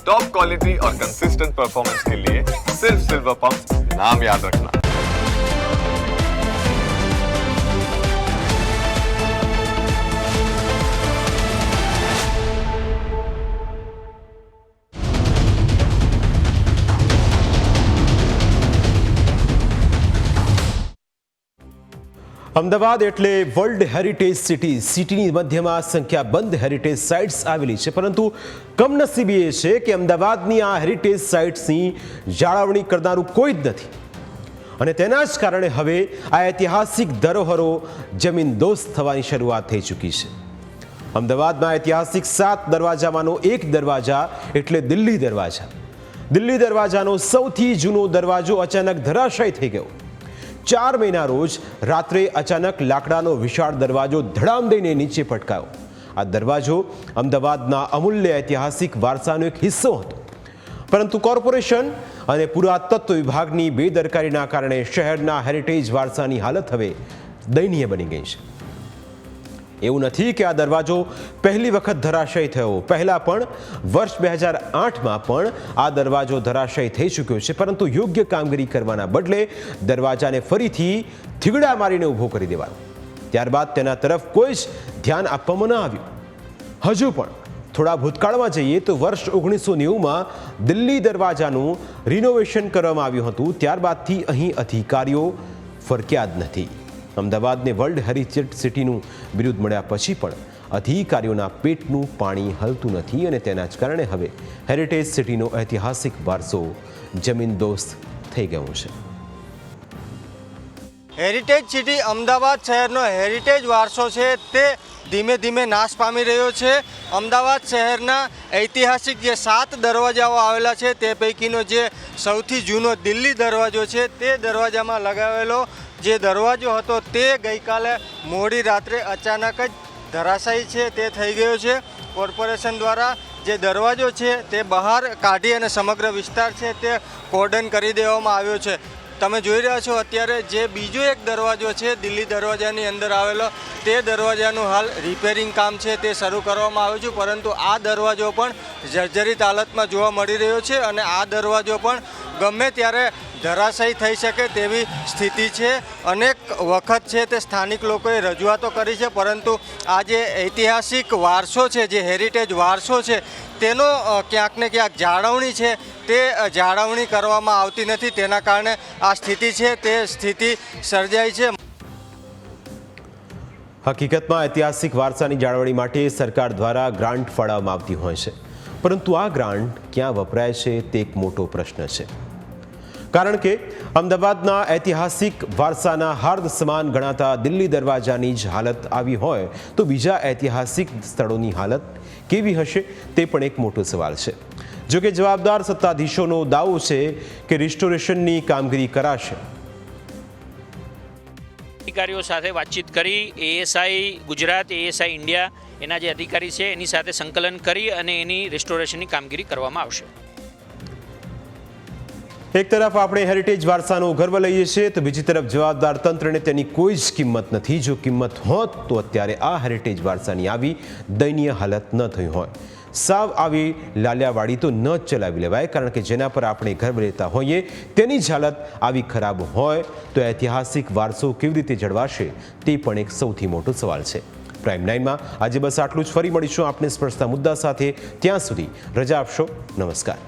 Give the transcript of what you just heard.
Top quality और consistent performance के लिए सिर्फ सिल्वर पंप नाम याद रखना। અમદાવાદ એટલે વર્લ્ડ હેરિટેજ સિટીની મધ્યમાં સંખ્યાબંધ હેરિટેજ સાઇટ્સ આવેલી છે, પરંતુ કમનસીબી એ છે કે અમદાવાદની આ હેરિટેજ સાઇટ્સની જાળવણી કરનારું કોઈ જ નથી અને તેના જ કારણે હવે આ ઐતિહાસિક ધરોહરો જમીનદોસ્ત થવાની શરૂઆત થઈ ચૂકી છે। અમદાવાદના ઐતિહાસિક 7 દરવાજામાંનો એક દરવાજા એટલે દિલ્હી દરવાજા। દિલ્હી દરવાજાનો સૌથી જૂનો દરવાજો અચાનક ધરાશાયી થઈ ગયો। 4 મહિના રોજ રાત્રે અચાનક લાકડાનો વિશાળ દરવાજો ધડામ દઈને નીચે પટકાયો। આ દરવાજો અમદાવાદના અમૂલ્ય ઐતિહાસિક વારસાનો એક હિસ્સો હતો, પરંતુ કોર્પોરેશન અને પુરાતત્વ વિભાગની બેદરકારીના કારણે શહેરના હેરિટેજ વારસાની હાલત હવે દયનીય બની ગઈ છે। એવું નથી કે આ દરવાજો પહેલી વખત ધરાશાયી થયો, પહેલા પણ વર્ષ 2008માં પણ આ દરવાજો ધરાશાયી થઈ ચૂક્યો છે, પરંતુ યોગ્ય કામગીરી કરવાના બદલે દરવાજાને ફરીથી થીગડા મારીને ઊભો કરી દેવાયો। ત્યારબાદ તેના તરફ કોઈ જ ધ્યાન આપવામાં ન આવ્યું। હજુ પણ થોડા ભૂતકાળમાં જઈએ તો વર્ષ 1990માં દિલ્હી દરવાજાનું રિનોવેશન કરવામાં આવ્યું હતું, ત્યારબાદથી અહીં અધિકારીઓ ફરક્યા જ નથી। અમદાવાદને વર્લ્ડ હેરિટેજ સિટીનું બિરુદ મળ્યા પછી પણ અધિકારીઓના પેટનું પાણી હલતું નથી અને તેના જ કારણે હવે હેરિટેજ સિટીનો ઐતિહાસિક વારસો જમીનદોસ્ત થઈ ગયો છે। હેરિટેજ સિટી અમદાવાદ શહેરનો હેરિટેજ વારસો છે તે ધીમે ધીમે નાશ પામી રહ્યો છે। અમદાવાદ શહેરના ઐતિહાસિક જે 7 દરવાજાઓ આવેલા છે તે પૈકીનો જે સૌથી જૂનો દિલ્હી દરવાજો છે તે દરવાજામાં લગાવેલો જે દરવાજો હતો તે ગઈકાલે મોડી રાત્રે અચાનક જ ધરાશાયી છે તે થઈ ગયો છે। કોર્પોરેશન દ્વારા જે દરવાજો છે તે બહાર કાઢી અને સમગ્ર વિસ્તાર છે તે કોર્ડન કરી દેવામાં આવ્યો છે। તમે જોઈ રહ્યા છો અત્યારે જે બીજો એક દરવાજો છે દિલ્હી દરવાજાની અંદર આવેલો તે દરવાજાનું હાલ રિપેરિંગ કામ છે તે શરૂ કરવામાં આવ્યું છે, પરંતુ આ દરવાજો પણ જર્જરિત હાલતમાં જોવા મળી રહ્યો છે અને આ દરવાજો પણ ગમે ત્યારે ધરાશાયી થઈ શકે તેવી સ્થિતિ છે। અનેક વખત છે તે સ્થાનિક લોકોએ રજૂઆતો કરી છે, પરંતુ આ જે ઐતિહાસિક વારસો છે, જે હેરિટેજ વારસો છે તેનો ક્યાંક ને ક્યાંક જાળવણી છે તે જાળવણી કરવામાં આવતી નથી, તેના કારણે આ સ્થિતિ છે તે સ્થિતિ સર્જાઈ છે। હકીકતમાં ઐતિહાસિક વારસાની જાળવણી માટે સરકાર દ્વારા ગ્રાન્ટ ફાળવવામાં આવતી હોય છે, પરંતુ આ ગ્રાન્ટ ક્યાં વપરાય છે તે એક મોટો પ્રશ્ન છે, કારણ કે અમદાવાદના ઐતિહાસિક વારસાના હાર્દ સમાન ગણાતા દિલ્હી દરવાજાની જ હાલત આવી હોય તો બીજા ઐતિહાસિક સ્થળોની હાલત કેવી હશે તે પણ એક મોટો સવાલ છે। જો કે જવાબદાર સત્તાધીશોનો દાવો છે કે રિસ્ટોરેશનની કામગીરી કરાશે। અધિકારીઓ સાથે વાતચીત કરી એએસઆઈ ગુજરાત, એએસઆઈ ઇન્ડિયા એના જે અધિકારી છે એની સાથે સંકલન કરી અને એની રિસ્ટોરેશનની કામગીરી કરવામાં આવશે। એક તરફ આપણે હેરિટેજ વારસાનો ગર્વ લઈએ છીએ તો બીજી તરફ જવાબદાર તંત્રને તેની કોઈ જ કિંમત નથી। જો કિંમત હોત તો અત્યારે આ હેરિટેજ વારસાની આવી દયનીય હાલત ન થઈ હોય। સાવ આવી લાલિયાવાડી તો ન જ ચલાવી લેવાય, કારણ કે જેના પર આપણે ગર્વ લેતા હોઈએ તેની જ હાલત આવી ખરાબ હોય તો ઐતિહાસિક વારસો કેવી રીતે જળવાશે તે પણ એક સૌથી મોટો સવાલ છે। પ્રાઇમ 9માં આજે બસ આટલું જ। ફરી મળીશું આપણે સ્પર્શતા મુદ્દા સાથે, ત્યાં સુધી રજા આપશો। નમસ્કાર।